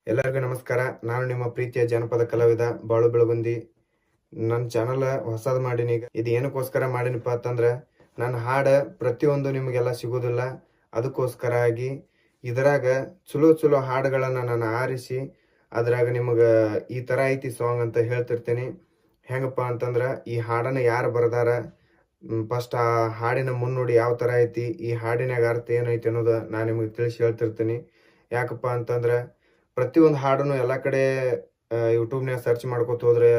ಎಲ್ಲರಿಗೂ ನಮಸ್ಕಾರ. ನಾನು ನಿಮ್ಮ ಪ್ರೀತಿಯ ಜನಪದ ಕಲಾವಿದ ಬಾಳು ಬೆಳಗುಂದಿ. ನನ್ನ ಚಾನಲ್ ಹೊಸದು ಮಾಡೀನಿ. ಈಗ ಇದು ಏನಕ್ಕೋಸ್ಕರ ಮಾಡೀನಿಪ್ಪ ಅಂತಂದ್ರೆ ನನ್ನ ಹಾಡು ಪ್ರತಿಯೊಂದು ನಿಮಗೆಲ್ಲ ಸಿಗೋದಿಲ್ಲ. ಅದಕ್ಕೋಸ್ಕರ ಆಗಿ ಇದರಾಗ ಚಲೋ ಚಲೋ ಹಾಡುಗಳನ್ನು ನಾನು ಆರಿಸಿ ಅದ್ರಾಗ ನಿಮಗೆ ಈ ಥರ ಐತಿ ಸಾಂಗ್ ಅಂತ ಹೇಳ್ತಿರ್ತೀನಿ. ಹೆಂಗಪ್ಪ ಅಂತಂದ್ರೆ ಈ ಹಾಡನ್ನು ಯಾರು ಬರ್ದಾರ, ಫಸ್ಟ್ ಆ ಹಾಡಿನ ಮುನ್ನುಡಿ ಯಾವ ಥರ ಐತಿ, ಈ ಹಾಡಿನಾಗ ಅರ್ಥ ಏನೈತಿ ಅನ್ನೋದು ನಾನು ನಿಮಗೆ ತಿಳಿಸಿ ಹೇಳ್ತಿರ್ತೀನಿ. ಯಾಕಪ್ಪ ಅಂತಂದ್ರೆ ಪ್ರತಿಯೊಂದು ಹಾಡನ್ನು ಎಲ್ಲ ಕಡೆ ಯೂಟ್ಯೂಬ್ನಾಗ ಸರ್ಚ್ ಮಾಡ್ಕೊತ ಹೋದ್ರೆ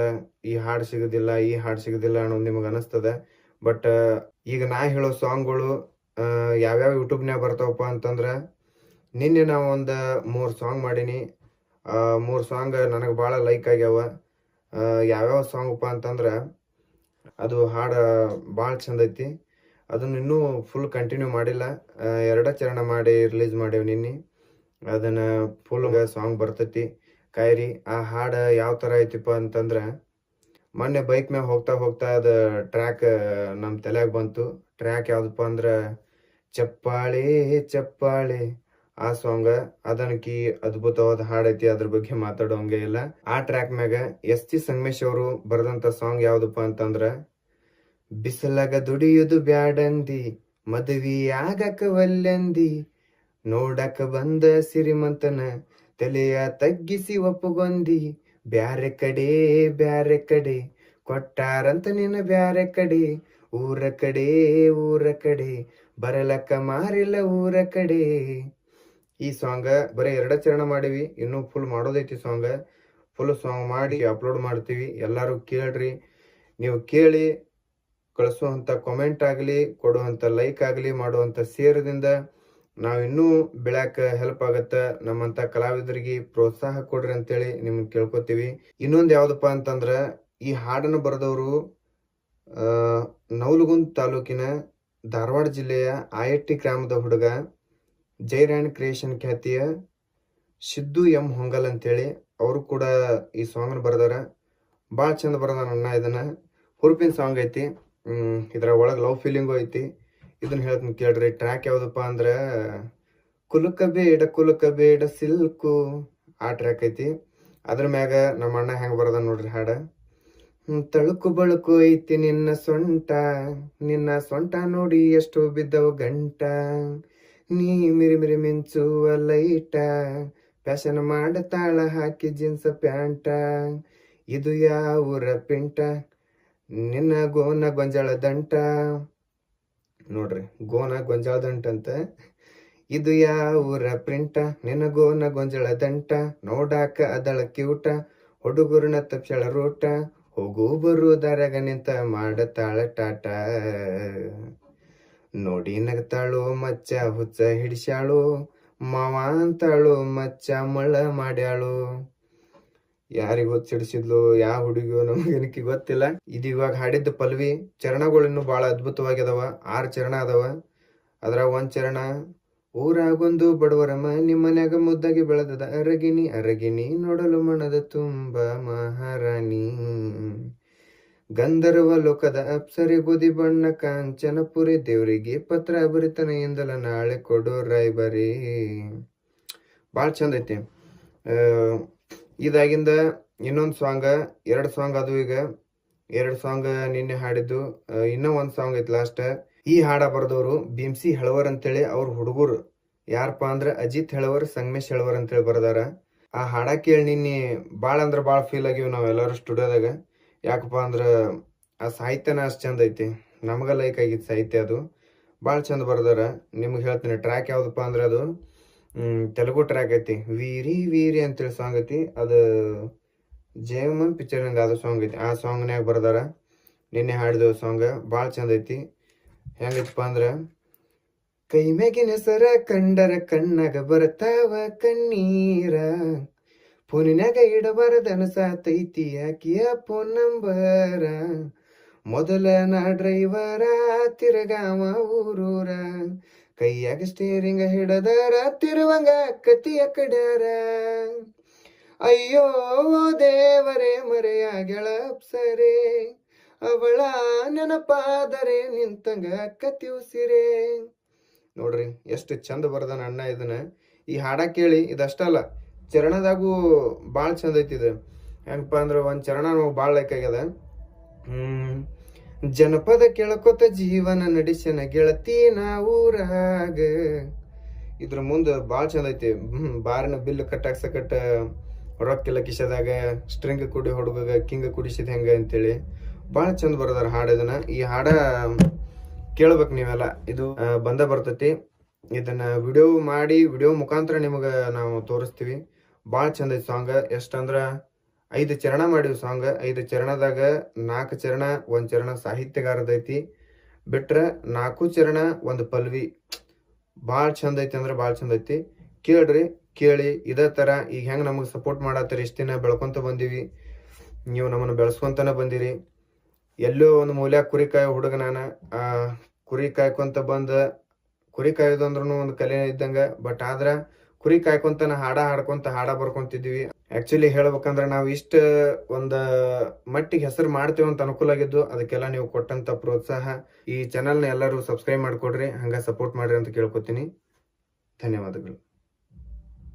ಈ ಹಾಡು ಸಿಗೋದಿಲ್ಲ ಅನ್ನೋದು ನಿಮಗೆ ಅನಿಸ್ತದೆ. ಬಟ್ ಈಗ ನಾ ಹೇಳೋ ಸಾಂಗ್ಗಳು ಯಾವ್ಯಾವ ಯೂಟ್ಯೂಬ್ನಾಗ ಬರ್ತಾವಪ್ಪ ಅಂತಂದ್ರೆ ನಿನ್ನೆ ನಾವು ಒಂದು 3 ಸಾಂಗ್ ಮಾಡೀನಿ. 3 ಸಾಂಗ್ ನನಗೆ ಭಾಳ ಲೈಕ್ ಆಗ್ಯಾವ. ಯಾವ್ಯಾವ ಸಾಂಗಪ್ಪ ಅಂತಂದ್ರೆ ಅದು ಹಾಡು ಭಾಳ ಚಂದ ಐತಿ. ಅದನ್ನು ಇನ್ನೂ ಫುಲ್ ಕಂಟಿನ್ಯೂ ಮಾಡಿಲ್ಲ. 2 ಚರಣ ಮಾಡಿ ರಿಲೀಸ್ ಮಾಡೇವಿ ನಿನ್ನೆ. ಅದನ್ನು ಫುಲ್ ಸಾಂಗ್ ಬರ್ತೈತಿ, ಕಾಯ್ರಿ. ಆ ಹಾಡು ಯಾವ ಥರ ಐತಿಪ್ಪ ಅಂತಂದ್ರೆ ಮೊನ್ನೆ ಬೈಕ್ ಮ್ಯಾಗ ಹೋಗ್ತಾ ಹೋಗ್ತಾ ಅದು ಟ್ರ್ಯಾಕ್ ನಮ್ಮ ತಲೆಯಾಗ ಬಂತು. ಟ್ರ್ಯಾಕ್ ಯಾವುದಪ್ಪ ಅಂದ್ರೆ ಚಪ್ಪಾಳೆ ಚಪ್ಪಾಳೆ ಆ ಸಾಂಗ್. ಅದನ್ನಕಿ ಅದ್ಭುತವಾದ ಹಾಡೈತಿ, ಅದ್ರ ಬಗ್ಗೆ ಮಾತಾಡೋಂಗೆ ಇಲ್ಲ. ಆ ಟ್ರ್ಯಾಕ್ ಮ್ಯಾಗ ಎಸ್ ಟಿ ಸಂಗಮೇಶ್ ಅವರು ಬರೆದಂಥ ಸಾಂಗ್ ಯಾವುದಪ್ಪ ಅಂತಂದ್ರೆ ಬಿಸಿಲಾಗ ದುಡಿಯುದು ಬ್ಯಾಡಂದಿ, ಮದುವೆ ಆಗಕ ಒಲ್ಲೆಂದಿ, ನೋಡಕ ಬಂದ ಸಿರಿಮಂತನ ತಲೆಯ ತಗ್ಗಿಸಿ ಒಪ್ಪುಗೊಂದಿ, ಬ್ಯಾರೆ ಕಡೆ ಕೊಟ್ಟಾರಂತ ನಿನ್ನ ಬ್ಯಾರೆ ಕಡೆ, ಊರ ಕಡೆ ಬರಲಕ್ಕ ಮಾರಿಲ್ಲ ಊರ ಕಡೆ. ಈ ಸಾಂಗ್ ಬರೀ 2 ಚರಣ ಮಾಡಿವಿ, ಇನ್ನೂ ಫುಲ್ ಮಾಡೋದೈತಿ ಸಾಂಗ್. ಫುಲ್ ಸಾಂಗ್ ಮಾಡಿ ಅಪ್ಲೋಡ್ ಮಾಡ್ತೀವಿ. ಎಲ್ಲರೂ ಕೇಳ್ರಿ. ನೀವು ಕೇಳಿ ಕಳಿಸುವಂಥ ಕಾಮೆಂಟ್ ಆಗಲಿ, ಕೊಡುವಂಥ ಲೈಕ್ ಆಗಲಿ, ಮಾಡುವಂಥ ಶೇರ್ದಿಂದ ನಾವಿನ್ನೂ ಬೆಳ್ಯಾಕ ಹೆಲ್ಪ್ ಆಗತ್ತೆ. ನಮ್ಮಂಥ ಕಲಾವಿದರಿಗೆ ಪ್ರೋತ್ಸಾಹ ಕೊಡ್ರಿ ಅಂತೇಳಿ ನಿಮ್ಗೆ ಕೇಳ್ಕೊತೀವಿ. ಇನ್ನೊಂದು ಯಾವುದಪ್ಪ ಅಂತಂದ್ರೆ ಈ ಹಾಡನ್ನು ಬರೆದವರು ನವಲಗುಂದ ತಾಲೂಕಿನ ಧಾರವಾಡ ಜಿಲ್ಲೆಯ ಆಯಟ್ಟಿ ಗ್ರಾಮದ ಹುಡುಗ, ಜೈರಾಣ್ ಕ್ರಿಯೇಷನ್ ಖ್ಯಾತಿಯ ಸಿದ್ದು ಎಂ ಹೊಂಗಲ್ ಅಂತೇಳಿ ಅವರು ಕೂಡ ಈ ಸಾಂಗ್ನ ಬರ್ದಾರ. ಭಾಳ ಚಂದ ಬರ್ದಾರ ಅಣ್ಣ. ಇದನ್ನ ಹುರುಪಿನ ಸಾಂಗ್ ಐತಿ. ಇದರ ಒಳಗೆ ಲವ್ ಫೀಲಿಂಗು ಐತಿ. ಇದನ್ನ ಹೇಳ್ತೀನಿ ಕೇಳ್ರಿ. ಟ್ರ್ಯಾಕ್ ಯಾವುದಪ್ಪ ಅಂದ್ರೆ ಕುಲುಕ ಬೇಡ ಸಿಲ್ಕು, ಆ ಟ್ರ್ಯಾಕ್ ಐತಿ. ಅದ್ರ ಮ್ಯಾಗ ನಮ್ಮ ಅಣ್ಣ ಹೆಂಗೆ ಬರದ ನೋಡ್ರಿ ಹಾಡ. ತಳುಕು ಬಳುಕು ಐತಿ ನಿನ್ನ ಸೊಂಟ ನೋಡಿ ಎಷ್ಟು ಬಿದ್ದವು ಗಂಟ, ನೀ ಮಿರಿ ಮಿಂಚುವ ಲೈಟ, ಫ್ಯಾಷನ್ ಮಾಡತಾಳ ಹಾಕಿ ಜೀನ್ಸ್ ಪ್ಯಾಂಟ, ಇದು ಯಾವೂರ ಪಿಂಟ, ನಿನ್ನ ಗೋನ ಗೊಂಜಾಳ ದಂಟ. ನೋಡ್ರಿ, ಗೋನ ಗೊಂಜಾಳ ದಂಟ ಅಂತ. ಇದು ಯಾವೂರ ಪ್ರಿಂಟ, ನಿನ್ನ ಗೋನ ಗೊಂಜಾಳ ದಂಟ, ನೋಡಾಕ ಅದಳ ಕ್ಯೂಟ, ಹುಡುಗರನ್ನ ತಪ್ಸಳ ರೂಟ, ಹೋಗು ಬರು ದಾರ್ಯಾಗ ನಿಂತ ಮಾಡತಾಳ ಟಾಟ, ನೋಡಿ ನಗತಾಳು ಮಚ್ಚ ಹುಚ್ಚ ಹಿಡಿಸ್ಯಾಳು, ಮಾವ ಅಂತಾಳು ಮಚ್ಚ ಮಳ್ಳ ಮಾಡ್ಯಾಳು. ಯಾರಿಗೆ ಹುಚ್ಚಿಡಿಸಿದ್ಲು, ಯಾವ ಹುಡುಗಿಯೋ ನಮಗೇನಕ್ಕೆ ಗೊತ್ತಿಲ್ಲ. ಇದು ಇವಾಗ ಹಾಡಿದ್ದ ಪಲ್ವಿ. ಚರಣಗಳು ಇನ್ನೂ ಭಾಳ ಅದ್ಭುತವಾಗಿದಾವ. 6 ಚರಣ ಅದಾವ. ಅದ್ರಾಗ 1 ಚರಣ ಊರಾಗೊಂದು ಬಡವರ ಮನಿ, ಮನ್ಯಾಗ ಮುದ್ದಾಗಿ ಬೆಳೆದದ ಅರಗಿಣಿ ನೋಡಲು ಮನದ ತುಂಬ ಮಹಾರಾಣಿ, ಗಂಧರ್ವ ಲೋಕದ ಅಪ್ಸರೆ ಬುದಿ ಬಣ್ಣ ಕಾಂಚನಪುರಿ, ದೇವರಿಗೆ ಪತ್ರ ಬರಿತನ ಎಂದಲ ನಾಳೆ ಕೊಡೋ ರಾಯ್ಬರಿ. ಭಾಳ ಚಂದ ಐತಿ. ಇದಾಗಿಂದ ಇನ್ನೊಂದು ಸಾಂಗ್, 2 ಸಾಂಗ್ ಅದು. ಈಗ 2 ಸಾಂಗ್ ನಿನ್ನೆ ಹಾಡಿದ್ದು. ಇನ್ನೂ 1 ಸಾಂಗ್ ಐತಿ ಲಾಸ್ಟ್. ಈ ಹಾಡ ಬರ್ದವರು ಭೀಮ್ಸಿ ಹೆಳವರ್ ಅಂತೇಳಿ. ಅವ್ರ ಹುಡುಗರು ಯಾರಪ್ಪ ಅಂದ್ರೆ ಅಜಿತ್ ಹೆಳವರ್, ಸಂಗಮೇಶ್ ಹೆಳವರ್ ಅಂತೇಳಿ ಬರ್ದಾರ. ಆ ಹಾಡ ಕೇಳಿ ನಿನ್ನೆ ಭಾಳ ಅಂದ್ರೆ ಭಾಳ ಫೀಲ್ ಆಗಿವಿ ನಾವೆಲ್ಲರೂ ಸ್ಟುಡಿಯೋದಾಗ. ಯಾಕಪ್ಪ ಅಂದ್ರೆ ಆ ಸಾಹಿತ್ಯನ ಅಷ್ಟು ಚಂದ ಐತಿ. ನಮಗ ಲೈಕ್ ಆಗಿತ್ತು ಸಾಹಿತ್ಯ. ಅದು ಭಾಳ ಚಂದ ಬರ್ದಾರ. ನಿಮ್ಗೆ ಹೇಳ್ತೀನಿ. ಟ್ರ್ಯಾಕ್ ಯಾವುದಪ್ಪ ಅಂದ್ರೆ ಅದು ತೆಲುಗು ಟ್ರ್ಯಾಕ್ ಐತಿ. ವೀರಿ ಅಂತೇಳಿ ಸಾಂಗ್ ಐತಿ. ಅದು ಜಯಮನ್ ಪಿಕ್ಚರ್ನಿಂದ ಅದು ಸಾಂಗ್ ಐತಿ. ಆ ಸಾಂಗ್ನ್ಯಾಗ ಬರ್ದಾರ. ನಿನ್ನೆ ಹಾಡಿದ ಸಾಂಗ್ ಭಾಳ ಚಂದ ಐತಿ. ಹೆಂಗೈತಪ್ಪ ಅಂದ್ರೆ ಕೈ ಮ್ಯಾಗಿನ ಸರ ಕಂಡರ ಕಣ್ಣಾಗ ಬರ್ತಾವ ಕಣ್ಣೀರ, ಫೋನಿನ್ಯಾಗ ಇಡಬಾರದನ ಸಾತೈತಿ ಆಕಿಯ ಫೋನ್ ನಂಬರ, ಮೊದಲ ನಾ ಡ್ರೈವರ ತಿರಗಾವ ಊರೂರ, ಕೈಯಾಗ ಸ್ಟೇರಿಂಗ ಹಿಡದರ ತಿರುವಂಗ ಕತಿಯ ಕಡ್ಯಾರ, ಅಯ್ಯೋ ದೇವರೇ ಮರೆಯಾಗಳ ಅಪ್ಸರೆ, ಅವಳ ನೆನಪಾದರೆ ನಿಂತಂಗ ಕತಿ ಉಸಿರೇ. ನೋಡ್ರಿ ಎಷ್ಟು ಚಂದ ಬರ್ದಾನ ಅಣ್ಣ ಇದನ್ನ. ಈ ಹಾಡ ಕೇಳಿ ಇದಷ್ಟಲ್ಲ, ಚರಣದಾಗೂ ಭಾಳ ಚಂದ ಐತಿ ಇದು. ಹೆಂಗಪ್ಪ ಅಂದ್ರೆ ಒಂದು ಚರಣ ನಮಗೆ ಭಾಳ ಲೈಕ್ ಆಗ್ಯದ. ಜನಪದ ಕೇಳ್ಕೊತ ಜೀವನ ನಡೆಸನ ಗೆಳತಿ ನಾವೂರಾಗ. ಇದ್ರ ಮುಂದೆ ಭಾಳ ಚಂದ ಐತಿ. ಬಾರಿನ ಬಿಲ್ ಕಟ್ಟಾಕ್ಸಕಟ್ಟ ರೊಕ್ಕೆಲ್ಲ ಕಿಶದಾಗ ಸ್ಟ್ರಿಂಗ್ ಕುಡಿ ಹುಡುಗ ಕಿಂಗ ಕುಡಿಸಿದ ಹೆಂಗ ಅಂತೇಳಿ ಭಾಳ ಚಂದ ಬರ್ದಾರ ಹಾಡು. ಇದನ್ನ ಈ ಹಾಡ ಕೇಳ್ಬೇಕು ನೀವೆಲ್ಲ. ಇದು ಬಂದ ಬರ್ತೈತಿ. ಇದನ್ನ ವಿಡಿಯೋ ಮುಖಾಂತರ ನಿಮಗೆ ನಾವು ತೋರಿಸ್ತೀವಿ. ಭಾಳ ಚಂದ ಐತಿ ಸಾಂಗ್. ಎಷ್ಟಂದ್ರ 5 ಚರಣ ಮಾಡಿವಿ ಸಾಂಗ್. 5 ಚರಣದಾಗ 4 ಚರಣ, 1 ಚರಣ ಸಾಹಿತ್ಯಗಾರದೈತಿ, ಬಿಟ್ರೆ 4 ಚರಣ 1 ಪಲ್ವಿ. ಭಾಳ ಚಂದ ಐತಿ ಅಂದ್ರೆ ಭಾಳ ಚಂದ ಐತಿ. ಕೇಳ್ರಿ, ಕೇಳಿ. ಇದೇ ಥರ ಈಗ ಹೆಂಗೆ ನಮಗೆ ಸಪೋರ್ಟ್ ಮಾಡತ್ತೀರಿ, ಇಷ್ಟು ದಿನ ಬೆಳ್ಕೊಂತ ಬಂದೀವಿ, ನೀವು ನಮ್ಮನ್ನು ಬೆಳೆಸ್ಕೊಂತನ ಬಂದಿರಿ. ಎಲ್ಲೋ ಒಂದು ಮೂಲ್ಯ ಕುರಿ ಕಾಯೋ ಹುಡುಗ ನಾನು. ಕುರಿ ಕಾಯ್ಕೊಂತ ಕುರಿ ಕಾಯೋದು ಅಂದ್ರೂ ಒಂದು ಕಲೆ ಇದ್ದಂಗೆ. ಬಟ್ ಆದ್ರೆ ಕುರಿ ಕಾಯ್ಕೊಂತನ ಹಾಡ ಬರ್ಕೊಂತಿದ್ವಿ. ಆಕ್ಚುಲಿ ಹೇಳ್ಬೇಕಂದ್ರೆ ನಾವು ಇಷ್ಟ ಒಂದು ಮಟ್ಟಿಗೆ ಹೆಸರು ಮಾಡ್ತೀವಿ ಅಂತ ಅನುಕೂಲ ಆಗಿದ್ದು ಅದಕ್ಕೆಲ್ಲ ನೀವು ಕೊಟ್ಟಂತ ಪ್ರೋತ್ಸಾಹ. ಈ ಚಾನಲ್ನ ಎಲ್ಲರೂ ಸಬ್ಸ್ಕ್ರೈಬ್ ಮಾಡ್ಕೊಡ್ರಿ, ಹಂಗ ಸಪೋರ್ಟ್ ಮಾಡ್ರಿ ಅಂತ ಕೇಳ್ಕೊತೀನಿ. ಧನ್ಯವಾದಗಳು.